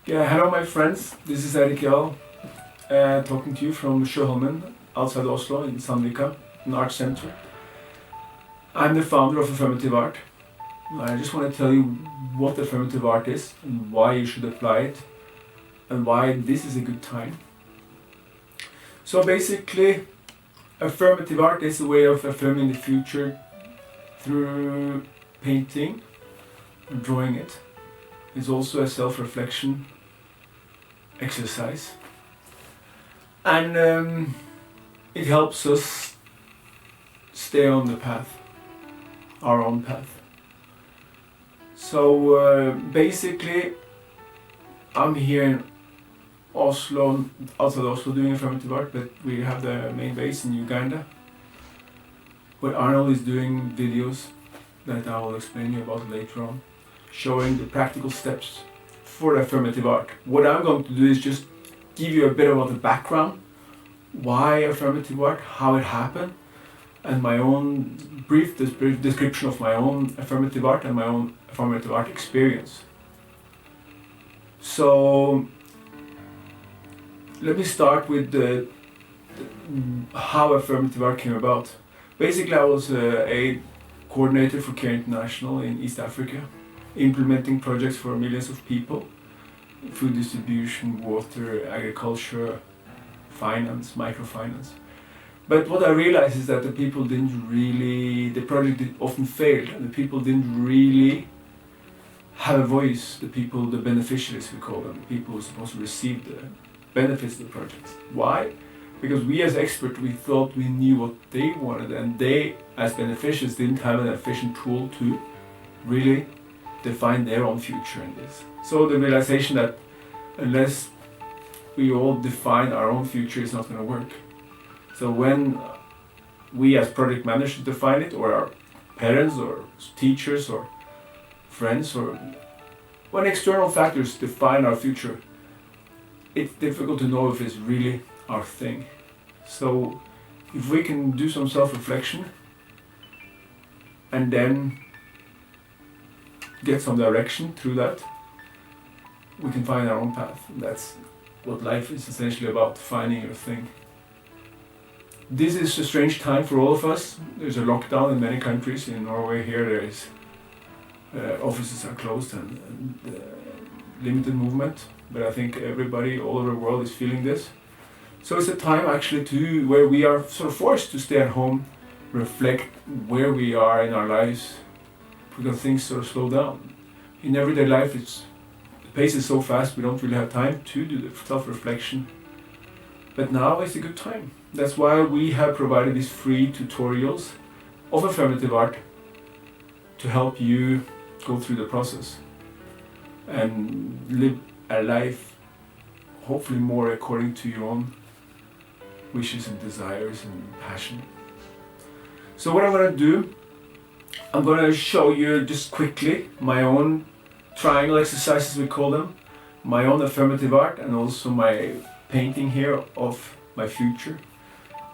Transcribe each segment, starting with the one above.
Yeah, hello my friends, this is Eirik Jarl, talking to you from Sjøholmen, outside Oslo in Sandvika, an art center. I'm the founder of Affirmative Art. I just want to tell you what Affirmative Art is and why you should apply it and why this is a good time. So basically, Affirmative Art is a way of affirming the future through painting or drawing it. It's also a self-reflection exercise, and it helps us stay on the path, our own path. So basically, I'm here in Oslo, outside Oslo, doing Affirmative Art, but we have the main base in Uganda, where Arnold is doing videos that I will explain you about later on, showing the practical steps for Affirmative Art. What I'm going to do is just give you a bit about the background, why Affirmative Art, how it happened, and my own brief description of my own Affirmative Art and my own Affirmative Art experience. So let me start with how Affirmative Art came about. Basically, I was a coordinator for Care International in East Africa, implementing projects for millions of people: food distribution, water, agriculture, finance, microfinance. But what I realized is that the project often failed, and the people didn't really have a voice, the beneficiaries we call them, the people who are supposed to receive the benefits of the project. Why? Because we as experts, we thought we knew what they wanted, and they, as beneficiaries, didn't have an efficient tool to really define their own future in this. So the realization that unless we all define our own future, it's not going to work. So when we as project managers define it, or our parents or teachers or friends, or when external factors define our future, it's difficult to know if it's really our thing. So if we can do some self-reflection and then get some direction through that, we can find our own path. That's what life is essentially about, finding your thing. This is a strange time for all of us. There's a lockdown in many countries. In Norway here there is offices are closed and limited movement, but I think everybody all over the world is feeling this. So it's a time actually where we are sort of forced to stay at home, reflect where we are in our lives, because things sort of slow down. In everyday life, the pace is so fast, we don't really have time to do the self-reflection. But now is a good time. That's why we have provided these free tutorials of Affirmative Art to help you go through the process and live a life hopefully more according to your own wishes and desires and passion. So what I'm going to do, I'm going to show you just quickly my own triangle exercises, we call them, my own Affirmative Art, and also my painting here of my future.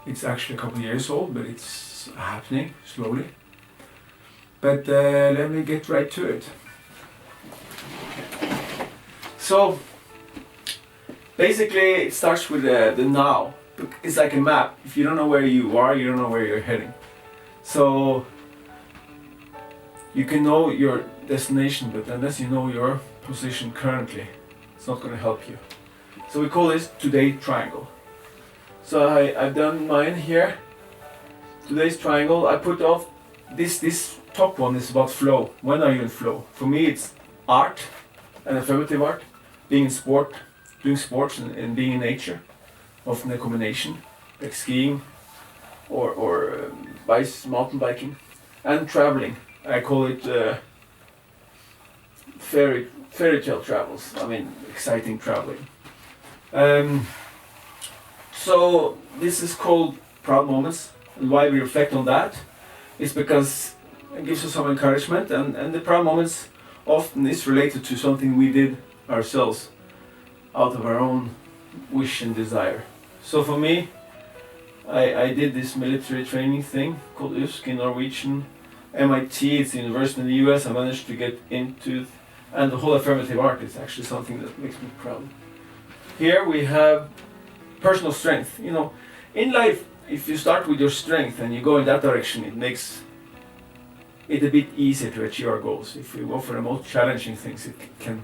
It's actually a couple of years old, but it's happening slowly. But let me get right to it. So basically it starts with the now. It's like a map. If you don't know where you are, you don't know where you're heading. So you can know your destination, but unless you know your position currently, it's not going to help you. So we call this today triangle. So I've done mine here. Today's triangle. I put off this top one is about flow. When are you in flow? For me, it's art and Affirmative Art, being in sport, doing sports and being in nature. Often a combination, like skiing or mountain biking, and traveling. I call it fairy tale travels. I mean, exciting traveling. So this is called proud moments, and why we reflect on that is because it gives us some encouragement, and the proud moments often is related to something we did ourselves out of our own wish and desire. So for me, I did this military training thing called USK in Norwegian. MIT, it's a university in the US. I managed to get into And the whole affirmative art is actually something that makes me proud. Here we have personal strength. You know, in life, if you start with your strength and you go in that direction, it makes it a bit easier to achieve our goals. If we go for the most challenging things, it can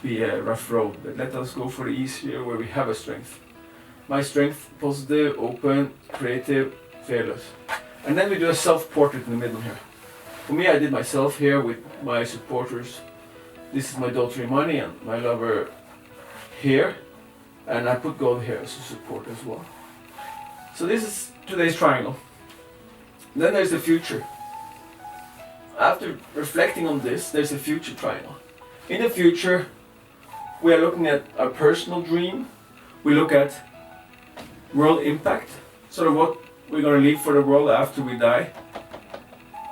be a rough road. But let us go for the easier, where we have a strength. My strength: positive, open, creative, fearless. And then we do a self-portrait in the middle here. For me, I did myself here with my supporters. This is my daughter Imani and my lover here. And I put God here as a support as well. So this is today's triangle. Then there's the future. After reflecting on this, there's a future triangle. In the future, we are looking at our personal dream. We look at world impact, sort of what we're going to leave for the world after we die.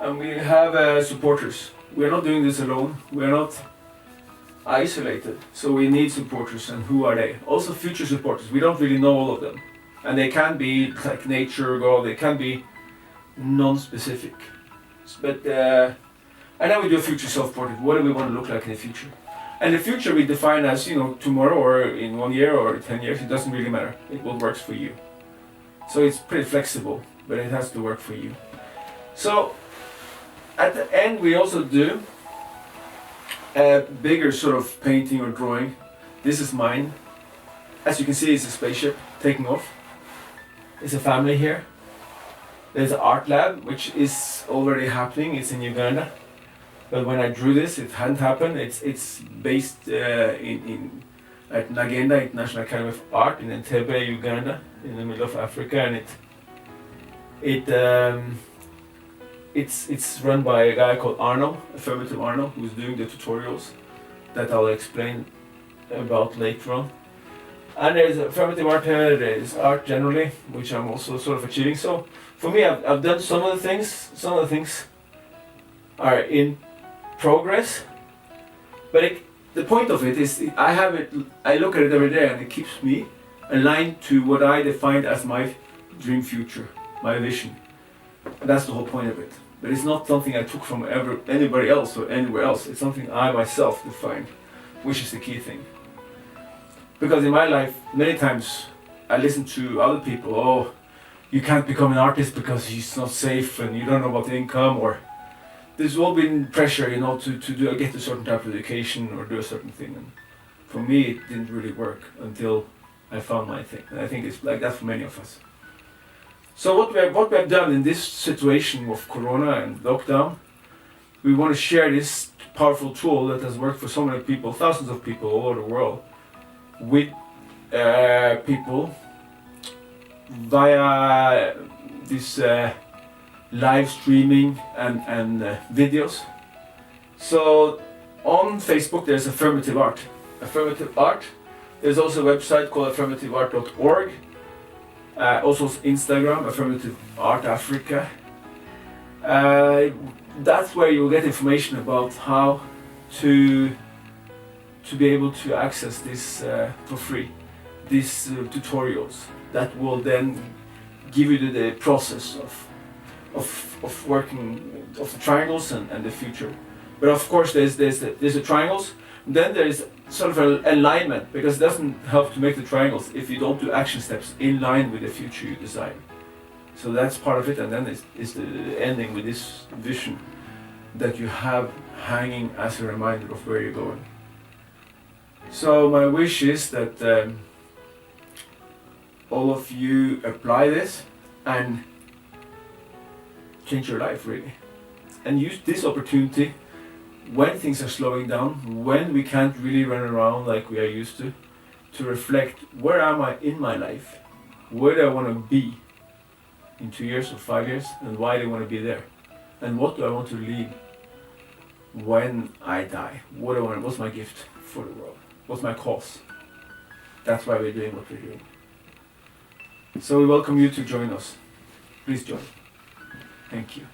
And we have supporters. We are not doing this alone. We are not isolated. So we need supporters. And who are they? Also future supporters. We don't really know all of them. And they can be like nature, God. They can be non-specific. But and then we do a future self-portrait. What do we want to look like in the future? And the future we define as, you know, tomorrow or in 1 year or 10 years. It doesn't really matter. It will work for you. So it's pretty flexible, but it has to work for you. So at the end we also do a bigger sort of painting or drawing. This is mine. As you can see, it's a spaceship taking off. There's a family here. There's an art lab, which is already happening. It's in Uganda. But when I drew this, it hadn't happened. It's based at Nagenda, International Academy of Art in Entebbe, Uganda, in the middle of Africa, and it's run by a guy called Arno, Affirmative Arno, who's doing the tutorials that I'll explain about later on. And there's affirmative art here, there's art generally, which I'm also sort of achieving. So for me, I've done some of the things are in progress, but the point of it is I look at it every day and it keeps me aligned to what I defined as my dream future, my vision. And that's the whole point of it. But it's not something I took from anybody else or anywhere else. It's something I myself defined, which is the key thing. Because in my life, many times I listen to other people, oh, you can't become an artist because it's not safe and you don't know about the income, or there's all been pressure, you know, to get a certain type of education or do a certain thing. And for me, it didn't really work until I found my thing. And I think it's like that for many of us. So what we have done in this situation of Corona and lockdown, we want to share this powerful tool that has worked for so many people, thousands of people all over the world, with people via this live streaming and videos. So on Facebook there's Affirmative Art. Affirmative Art. There's also a website called affirmativeart.org. Also Instagram, Affirmative Art Africa. That's where you'll get information about how to be able to access this for free. These tutorials that will then give you the process of working of the triangles and the future. But of course there's the triangles. Then there is sort of an alignment, because it doesn't help to make the triangles if you don't do action steps in line with the future you design. So that's part of it, and then is the ending with this vision that you have hanging as a reminder of where you're going. So my wish is that all of you apply this and change your life really, and use this opportunity when things are slowing down, when we can't really run around like we are used to reflect, where am I in my life, where do I want to be in 2 years or 5 years, and why do I want to be there, and what do I want to leave when I die, what's my gift for the world, what's my cause. That's why we're doing what we're doing. So we welcome you to join us. Please join. Thank you.